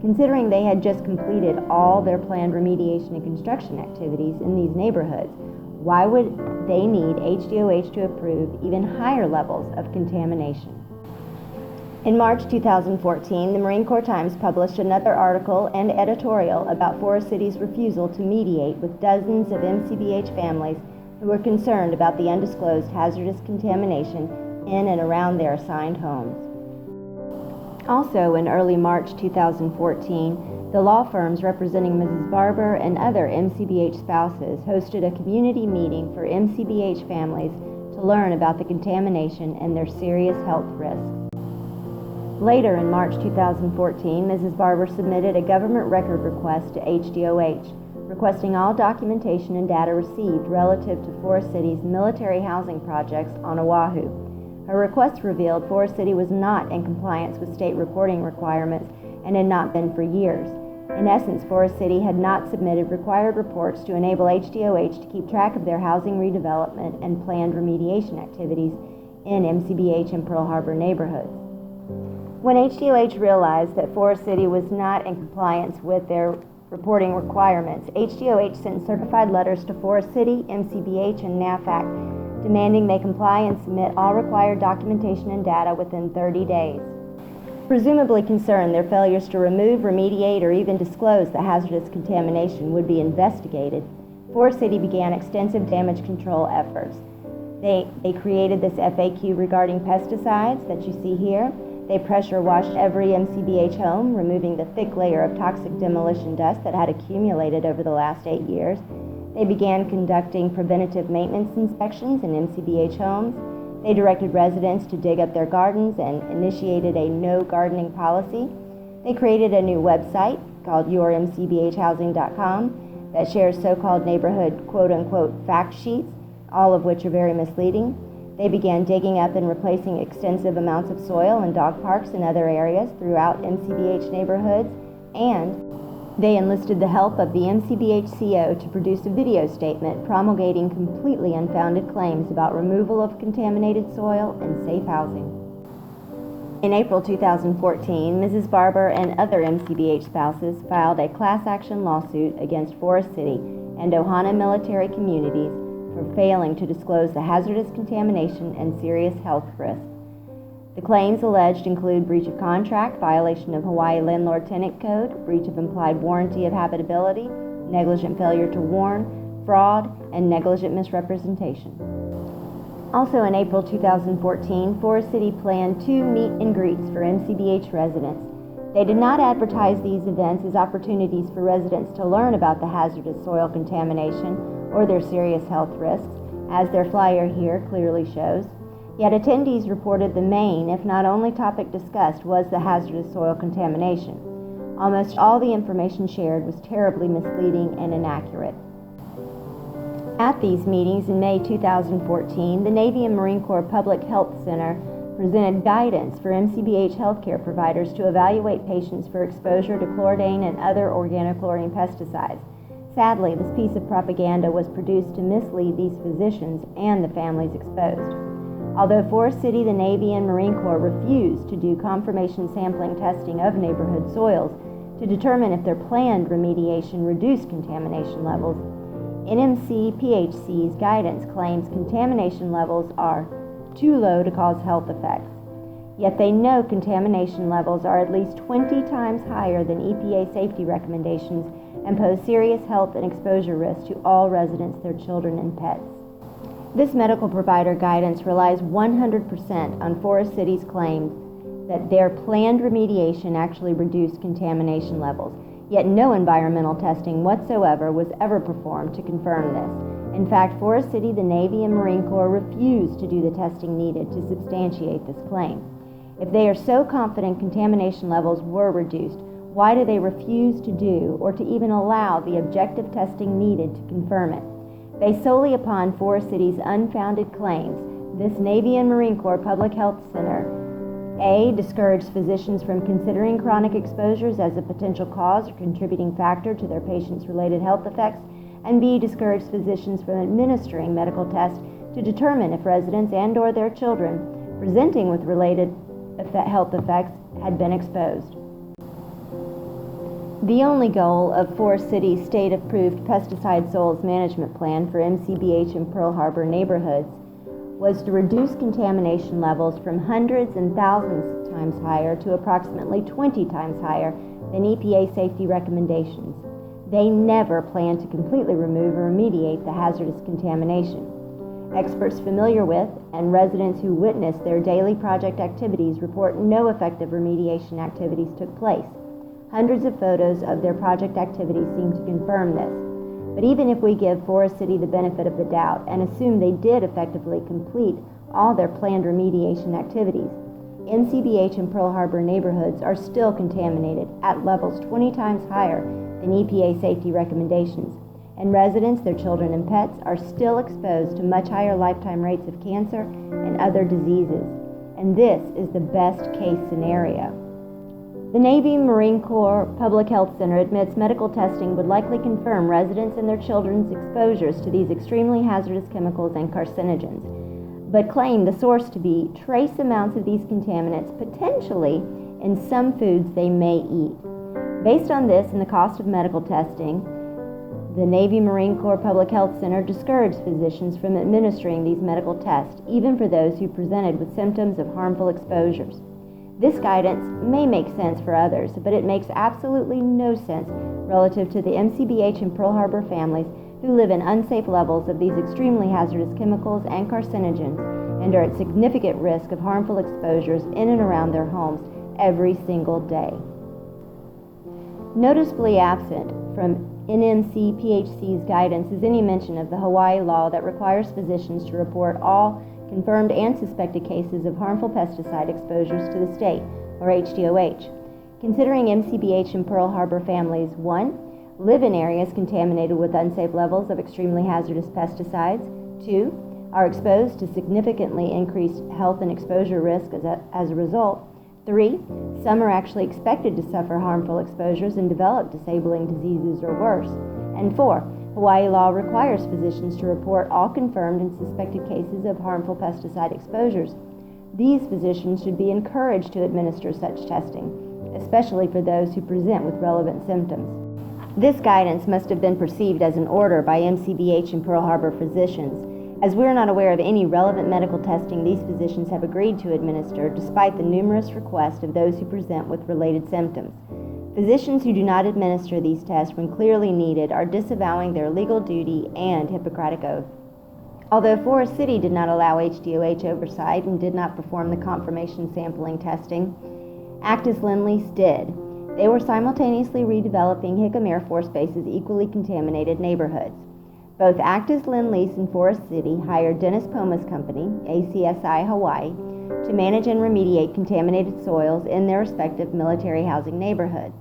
Considering they had just completed all their planned remediation and construction activities in these neighborhoods, why would they need HDOH to approve even higher levels of contamination? In March 2014, the Marine Corps Times published another article and editorial about Forest City's refusal to mediate with dozens of MCBH families who were concerned about the undisclosed hazardous contamination in and around their assigned homes. Also, in early March 2014, the law firms representing Mrs. Barber and other MCBH spouses hosted a community meeting for MCBH families to learn about the contamination and their serious health risks. Later in March 2014, Mrs. Barber submitted a government record request to HDOH, requesting all documentation and data received relative to Forest City's military housing projects on Oahu. Her request revealed Forest City was not in compliance with state reporting requirements and had not been for years. In essence, Forest City had not submitted required reports to enable HDOH to keep track of their housing redevelopment and planned remediation activities in MCBH and Pearl Harbor neighborhoods. When HDOH realized that Forest City was not in compliance with their reporting requirements, HDOH sent certified letters to Forest City, MCBH, and NAFAC demanding they comply and submit all required documentation and data within 30 days. Presumably concerned their failures to remove, remediate, or even disclose the hazardous contamination would be investigated, Forest City began extensive damage control efforts. They created this FAQ regarding pesticides that you see here. They pressure washed every MCBH home, removing the thick layer of toxic demolition dust that had accumulated over the last 8 years. They began conducting preventative maintenance inspections in MCBH homes. They directed residents to dig up their gardens and initiated a no gardening policy. They created a new website called yourmcbhhousing.com that shares so-called neighborhood quote-unquote fact sheets, all of which are very misleading. They began digging up and replacing extensive amounts of soil in dog parks and other areas throughout MCBH neighborhoods, and they enlisted the help of the MCBH CO to produce a video statement promulgating completely unfounded claims about removal of contaminated soil and safe housing. In April 2014, Mrs. Barber and other MCBH spouses filed a class action lawsuit against Forest City and Ohana military communities for failing to disclose the hazardous contamination and serious health risks. The claims alleged include breach of contract, violation of Hawaii Landlord-Tenant Code, breach of implied warranty of habitability, negligent failure to warn, fraud, and negligent misrepresentation. Also in April 2014, Forest City planned 2 meet and greets for MCBH residents. They did not advertise these events as opportunities for residents to learn about the hazardous soil contamination or their serious health risks, as their flyer here clearly shows. Yet attendees reported the main, if not only topic discussed, was the hazardous soil contamination. Almost all the information shared was terribly misleading and inaccurate. At these meetings in May 2014, the Navy and Marine Corps Public Health Center presented guidance for MCBH healthcare providers to evaluate patients for exposure to chlordane and other organochlorine pesticides. Sadly, this piece of propaganda was produced to mislead these physicians and the families exposed. Although Forest City, the Navy, and Marine Corps refused to do confirmation sampling testing of neighborhood soils to determine if their planned remediation reduced contamination levels, NMC-PHC's guidance claims contamination levels are too low to cause health effects. Yet they know contamination levels are at least 20 times higher than EPA safety recommendations and pose serious health and exposure risks to all residents, their children, and pets. This medical provider guidance relies 100% on Forest City's claims that their planned remediation actually reduced contamination levels, yet no environmental testing whatsoever was ever performed to confirm this. In fact, Forest City, the Navy, and Marine Corps refused to do the testing needed to substantiate this claim. If they are so confident contamination levels were reduced, why do they refuse to do or to even allow the objective testing needed to confirm it? Based solely upon Forest City's unfounded claims, this Navy and Marine Corps Public Health Center A. discouraged physicians from considering chronic exposures as a potential cause or contributing factor to their patients' related health effects, and B. discouraged physicians from administering medical tests to determine if residents and/or their children presenting with related health effects had been exposed. The only goal of Forest City's state-approved pesticide soils management plan for MCBH and Pearl Harbor neighborhoods was to reduce contamination levels from hundreds and thousands of times higher to approximately 20 times higher than EPA safety recommendations. They never plan to completely remove or remediate the hazardous contamination. Experts familiar with and residents who witness their daily project activities report no effective remediation activities took place. Hundreds of photos of their project activities seem to confirm this. But even if we give Forest City the benefit of the doubt and assume they did effectively complete all their planned remediation activities, MCBH and Pearl Harbor neighborhoods are still contaminated at levels 20 times higher than EPA safety recommendations, and residents, their children, and pets are still exposed to much higher lifetime rates of cancer and other diseases. And this is the best case scenario. The Navy Marine Corps Public Health Center admits medical testing would likely confirm residents and their children's exposures to these extremely hazardous chemicals and carcinogens, but claim the source to be trace amounts of these contaminants potentially in some foods they may eat. Based on this and the cost of medical testing, the Navy Marine Corps Public Health Center discouraged physicians from administering these medical tests, even for those who presented with symptoms of harmful exposures. This guidance may make sense for others, but it makes absolutely no sense relative to the MCBH and Pearl Harbor families who live in unsafe levels of these extremely hazardous chemicals and carcinogens and are at significant risk of harmful exposures in and around their homes every single day. Noticeably absent from NMCPHC's guidance is any mention of the Hawaii law that requires physicians to report all confirmed and suspected cases of harmful pesticide exposures to the state, or HDOH. Considering MCBH and Pearl Harbor families, 1. Live in areas contaminated with unsafe levels of extremely hazardous pesticides, 2. Are exposed to significantly increased health and exposure risk as a result, 3. Some are actually expected to suffer harmful exposures and develop disabling diseases or worse, and 4. Hawaii law requires physicians to report all confirmed and suspected cases of harmful pesticide exposures. These physicians should be encouraged to administer such testing, especially for those who present with relevant symptoms. This guidance must have been perceived as an order by MCBH and Pearl Harbor physicians, as we are not aware of any relevant medical testing these physicians have agreed to administer despite the numerous requests of those who present with related symptoms. Physicians who do not administer these tests when clearly needed are disavowing their legal duty and Hippocratic oath. Although Forest City did not allow HDOH oversight and did not perform the confirmation sampling testing, Actus Lend-Lease did. They were simultaneously redeveloping Hickam Air Force Base's equally contaminated neighborhoods. Both Actus Lend-Lease and Forest City hired Dennis Poma's company, ACSI Hawaii, to manage and remediate contaminated soils in their respective military housing neighborhoods.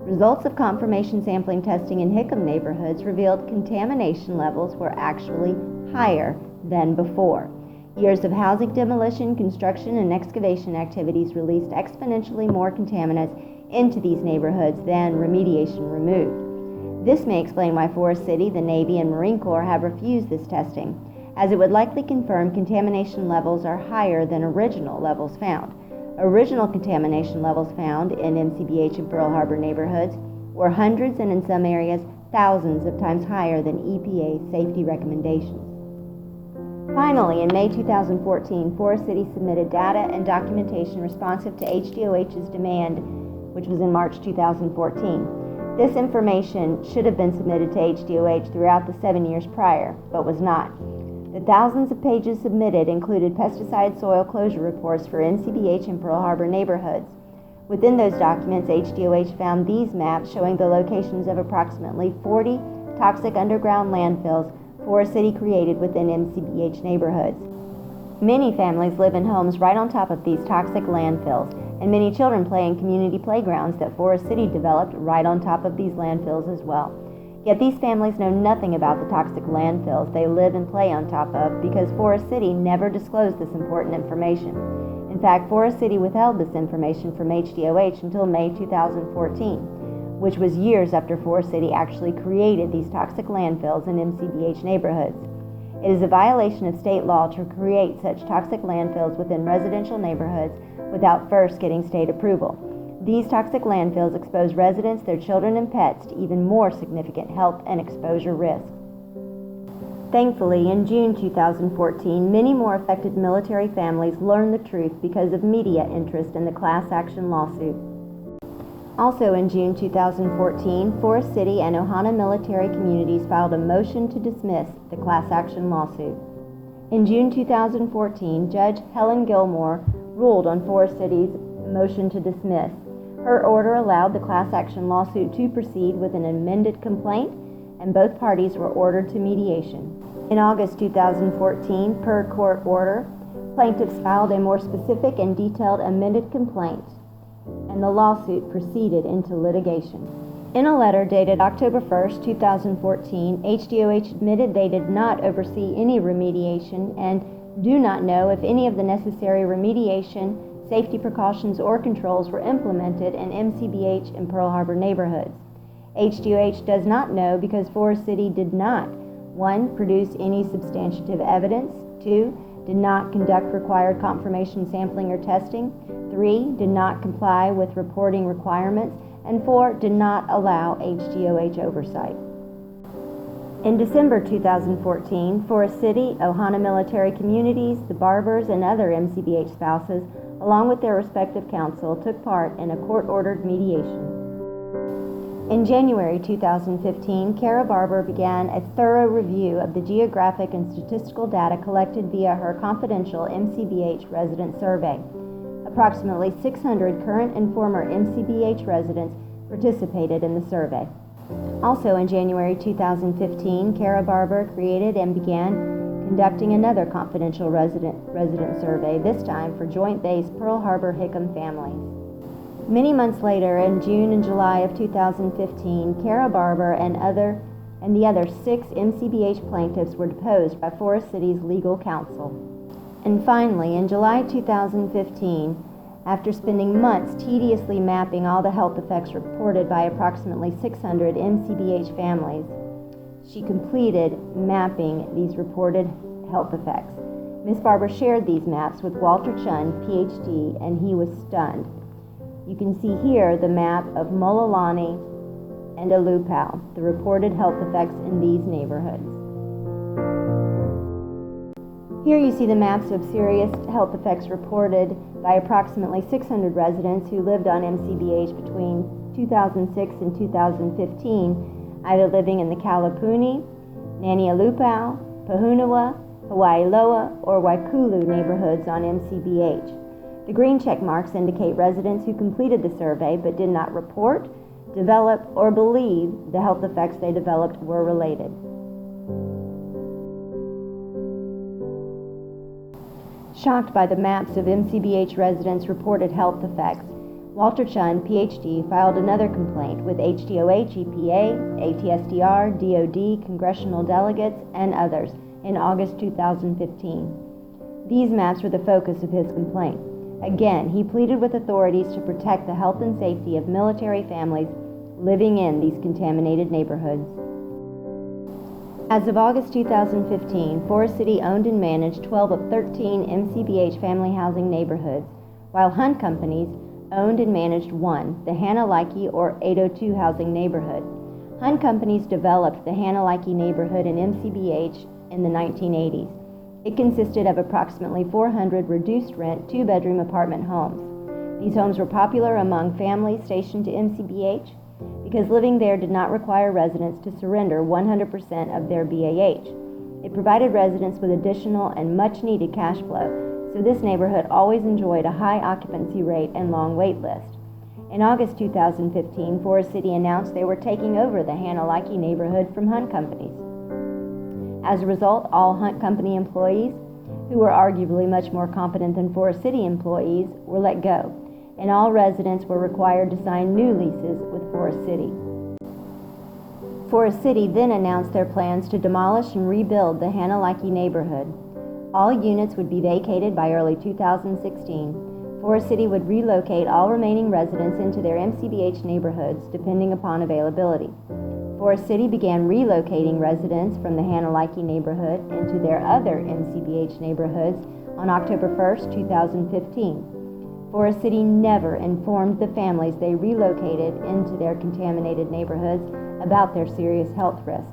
Results of confirmation sampling testing in Hickam neighborhoods revealed contamination levels were actually higher than before. Years of housing demolition, construction, and excavation activities released exponentially more contaminants into these neighborhoods than remediation removed. This may explain why Forest City, the Navy, and Marine Corps have refused this testing, as it would likely confirm contamination levels are higher than original levels found. Original contamination levels found in MCBH and Pearl Harbor neighborhoods were hundreds and in some areas thousands of times higher than EPA safety recommendations. Finally, in May 2014, Forest City submitted data and documentation responsive to HDOH's demand, which was in March 2014. This information should have been submitted to HDOH throughout the 7 years prior, but was not. The thousands of pages submitted included pesticide soil closure reports for MCBH and Pearl Harbor neighborhoods. Within those documents, HDOH found these maps showing the locations of approximately 40 toxic underground landfills Forest City created within MCBH neighborhoods. Many families live in homes right on top of these toxic landfills, and many children play in community playgrounds that Forest City developed right on top of these landfills as well. Yet these families know nothing about the toxic landfills they live and play on top of because Forest City never disclosed this important information. In fact, Forest City withheld this information from HDOH until May 2014, which was years after Forest City actually created these toxic landfills in MCBH neighborhoods. It is a violation of state law to create such toxic landfills within residential neighborhoods without first getting state approval. These toxic landfills expose residents, their children, and pets to even more significant health and exposure risk. Thankfully, in June 2014, many more affected military families learned the truth because of media interest in the class action lawsuit. Also in June 2014, Forest City and Ohana military communities filed a motion to dismiss the class action lawsuit. In June 2014, Judge Helen Gilmore ruled on Forest City's motion to dismiss. Her order allowed the class action lawsuit to proceed with an amended complaint, and both parties were ordered to mediation. In August 2014, per court order, plaintiffs filed a more specific and detailed amended complaint, and the lawsuit proceeded into litigation. In a letter dated October 1, 2014, HDOH admitted they did not oversee any remediation and do not know if any of the necessary remediation, safety precautions, or controls were implemented in MCBH and Pearl Harbor neighborhoods. HDOH does not know because Forest City did not 1. Produce any substantive evidence. 2. Did not conduct required confirmation sampling or testing. 3. Did not comply with reporting requirements. And 4. Did not allow HDOH oversight. In December 2014, Forest City, Ohana military communities, the Barbers, and other MCBH spouses, along with their respective counsel, took part in a court-ordered mediation. In January 2015, Kara Barber began a thorough review of the geographic and statistical data collected via her confidential MCBH resident survey. Approximately 600 current and former MCBH residents participated in the survey. Also in January 2015, Kara Barber created and began conducting another confidential resident survey, this time for Joint Base Pearl Harbor Hickam families. Many months later, in June and July of 2015, Kara Barber and the other 6 MCBH plaintiffs were deposed by Forest City's legal counsel. And finally, in July 2015, after spending months tediously mapping all the health effects reported by approximately 600 MCBH families, she completed mapping these reported health effects. Ms. Barber shared these maps with Walter Chun, PhD, and he was stunned. You can see here the map of Mololani and Alupau, the reported health effects in these neighborhoods. Here you see the maps of serious health effects reported by approximately 600 residents who lived on MCBH between 2006 and 2015, either living in the Kalapuni, Nanialupau, Pahunawa, Hawaii Loa, or Waikulu neighborhoods on MCBH. The green check marks indicate residents who completed the survey but did not report, develop, or believe the health effects they developed were related. Shocked by the maps of MCBH residents' reported health effects, Walter Chun, PhD, filed another complaint with HDOH, EPA, ATSDR, DOD, congressional delegates, and others in August 2015. These maps were the focus of his complaint. Again, he pleaded with authorities to protect the health and safety of military families living in these contaminated neighborhoods. As of August 2015, Forest City owned and managed 12 of 13 MCBH family housing neighborhoods, while Hunt Companies owned and managed 1, the Hanalike or 802 housing neighborhood. Hunt Companies developed the Hanalike neighborhood in MCBH in the 1980s. It consisted of approximately 400 reduced-rent, 2-bedroom apartment homes. These homes were popular among families stationed to MCBH because living there did not require residents to surrender 100% of their BAH. It provided residents with additional and much-needed cash flow, so this neighborhood always enjoyed a high occupancy rate and long wait list. In August 2015, Forest City announced they were taking over the Hanalike neighborhood from Hunt Companies. As a result, all Hunt Company employees, who were arguably much more competent than Forest City employees, were let go, and all residents were required to sign new leases with Forest City. Forest City then announced their plans to demolish and rebuild the Hanalike neighborhood. All units would be vacated by early 2016. Forest City would relocate all remaining residents into their MCBH neighborhoods, depending upon availability. Forest City began relocating residents from the Hanalike neighborhood into their other MCBH neighborhoods on October 1, 2015. Forest City never informed the families they relocated into their contaminated neighborhoods about their serious health risks.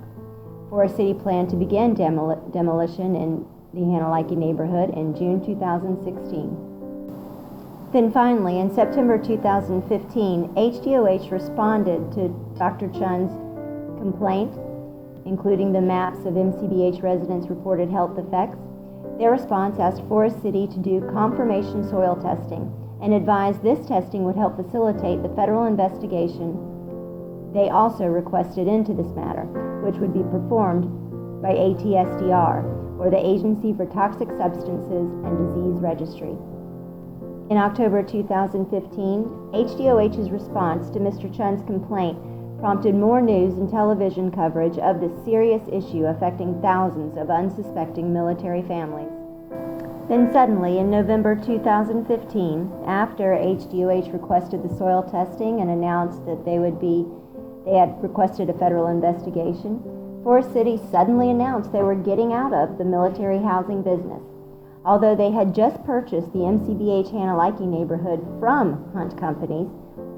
Forest City planned to begin demolition in the Ohana neighborhood in June 2016. Then finally, in September 2015, HDOH responded to Dr. Chun's complaint, including the maps of MCBH residents' reported health effects. Their response asked Forest City to do confirmation soil testing and advised this testing would help facilitate the federal investigation they also requested into this matter, which would be performed by ATSDR, or the Agency for Toxic Substances and Disease Registry. In October 2015, HDOH's response to Mr. Chun's complaint prompted more news and television coverage of this serious issue affecting thousands of unsuspecting military families. Then suddenly, in November 2015, after HDOH requested the soil testing and announced that they had requested a federal investigation, Forest City suddenly announced they were getting out of the military housing business. Although they had just purchased the MCBH Ohana neighborhood from Hunt Companies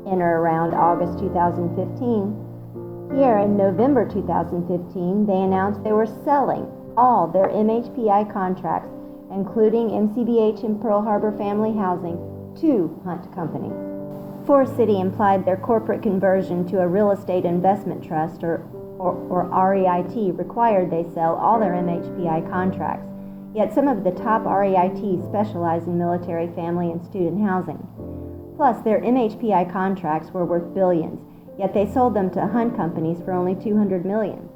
in or around August 2015, here in November 2015, they announced they were selling all their MHPI contracts, including MCBH and Pearl Harbor Family Housing, to Hunt Companies. Forest City implied their corporate conversion to a real estate investment trust, or REIT, required they sell all their MHPI contracts. Yet some of the top REITs specialize in military, family, and student housing. Plus, their MHPI contracts were worth billions, yet they sold them to Hunt Companies for only $200 million.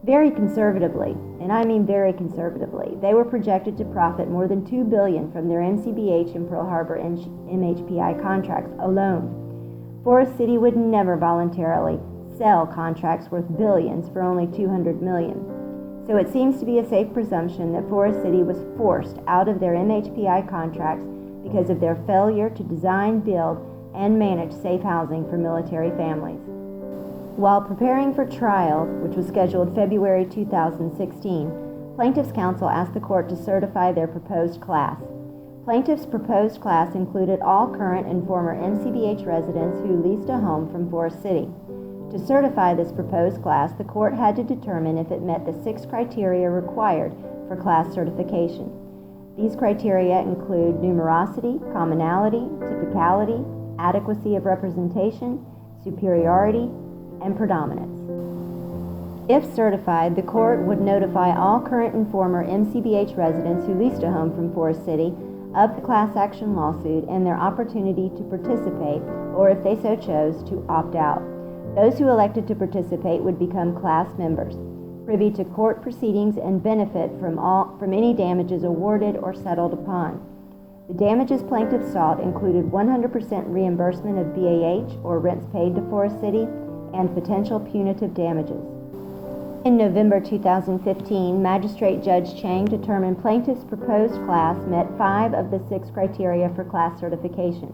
Very conservatively, and I mean very conservatively, they were projected to profit more than $2 billion from their MCBH and Pearl Harbor MHPI contracts alone. Forest City would never voluntarily sell contracts worth billions for only $200 million. So it seems to be a safe presumption that Forest City was forced out of their MHPI contracts because of their failure to design, build, and manage safe housing for military families. While preparing for trial, which was scheduled February 2016, Plaintiffs' Counsel asked the court to certify their proposed class. Plaintiffs' proposed class included all current and former MCBH residents who leased a home from Forest City. To certify this proposed class, the court had to determine if it met the 6 criteria required for class certification. These criteria include numerosity, commonality, typicality, adequacy of representation, superiority, and predominance. If certified, the court would notify all current and former MCBH residents who leased a home from Forest City of the class action lawsuit and their opportunity to participate, or if they so chose, to opt out. Those who elected to participate would become class members, privy to court proceedings and benefit from any damages awarded or settled upon. The damages plaintiffs sought included 100% reimbursement of BAH or rents paid to Forest City and potential punitive damages. In November 2015, Magistrate Judge Chang determined plaintiffs' proposed class met 5 of the 6 criteria for class certification,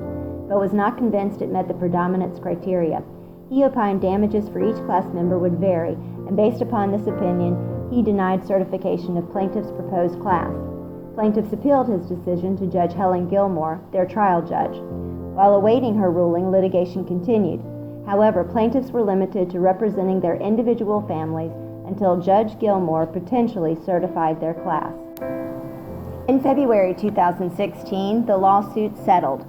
but was not convinced it met the predominance criteria. He opined damages for each class member would vary, and based upon this opinion, he denied certification of plaintiffs' proposed class. Plaintiffs appealed his decision to Judge Helen Gilmore, their trial judge. While awaiting her ruling, litigation continued. However, plaintiffs were limited to representing their individual families until Judge Gilmore potentially certified their class. In February 2016, the lawsuit settled.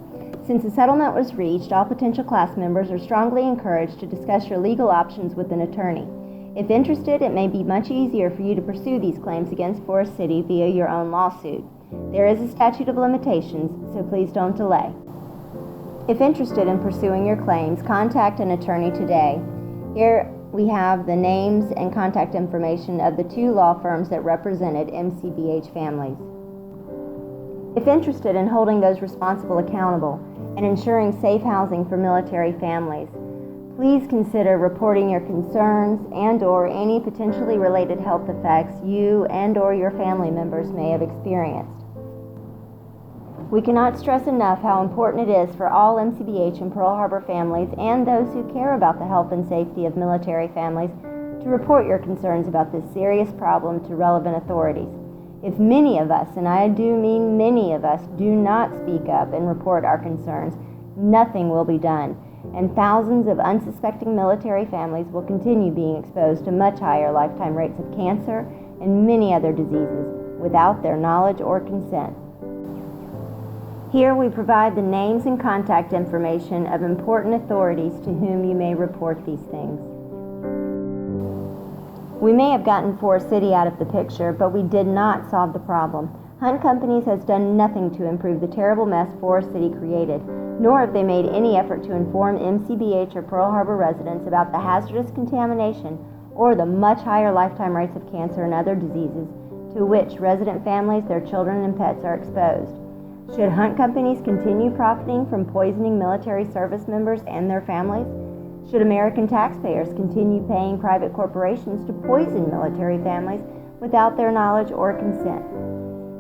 Since the settlement was reached, all potential class members are strongly encouraged to discuss your legal options with an attorney. If interested, it may be much easier for you to pursue these claims against Forest City via your own lawsuit. There is a statute of limitations, so please don't delay. If interested in pursuing your claims, contact an attorney today. Here we have the names and contact information of the 2 law firms that represented MCBH families. If interested in holding those responsible accountable and ensuring safe housing for military families, please consider reporting your concerns and/or any potentially related health effects you and/or your family members may have experienced. We cannot stress enough how important it is for all MCBH and Pearl Harbor families and those who care about the health and safety of military families to report your concerns about this serious problem to relevant authorities. If many of us, and I do mean many of us, do not speak up and report our concerns, nothing will be done. and thousands of unsuspecting military families will continue being exposed to much higher lifetime rates of cancer and many other diseases without their knowledge or consent. Here we provide the names and contact information of important authorities to whom you may report these things. We may have gotten Forest City out of the picture, but we did not solve the problem. Hunt Companies has done nothing to improve the terrible mess Forest City created, nor have they made any effort to inform MCBH or Pearl Harbor residents about the hazardous contamination or the much higher lifetime rates of cancer and other diseases to which resident families, their children, and pets are exposed. Should Hunt Companies continue profiting from poisoning military service members and their families? Should American taxpayers continue paying private corporations to poison military families without their knowledge or consent?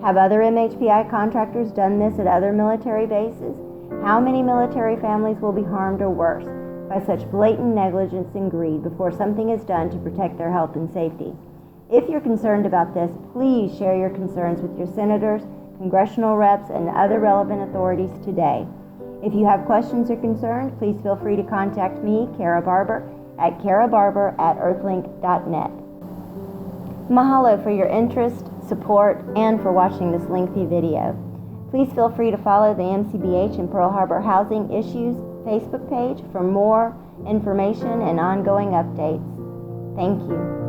Have other MHPI contractors done this at other military bases? How many military families will be harmed or worse by such blatant negligence and greed before something is done to protect their health and safety? If you're concerned about this, please share your concerns with your senators, congressional reps, and other relevant authorities today. If you have questions or concerns, please feel free to contact me, Kara Barber, at karabarber@earthlink.net. Mahalo for your interest, support, and for watching this lengthy video. Please feel free to follow the MCBH and Pearl Harbor Housing Issues Facebook page for more information and ongoing updates. Thank you.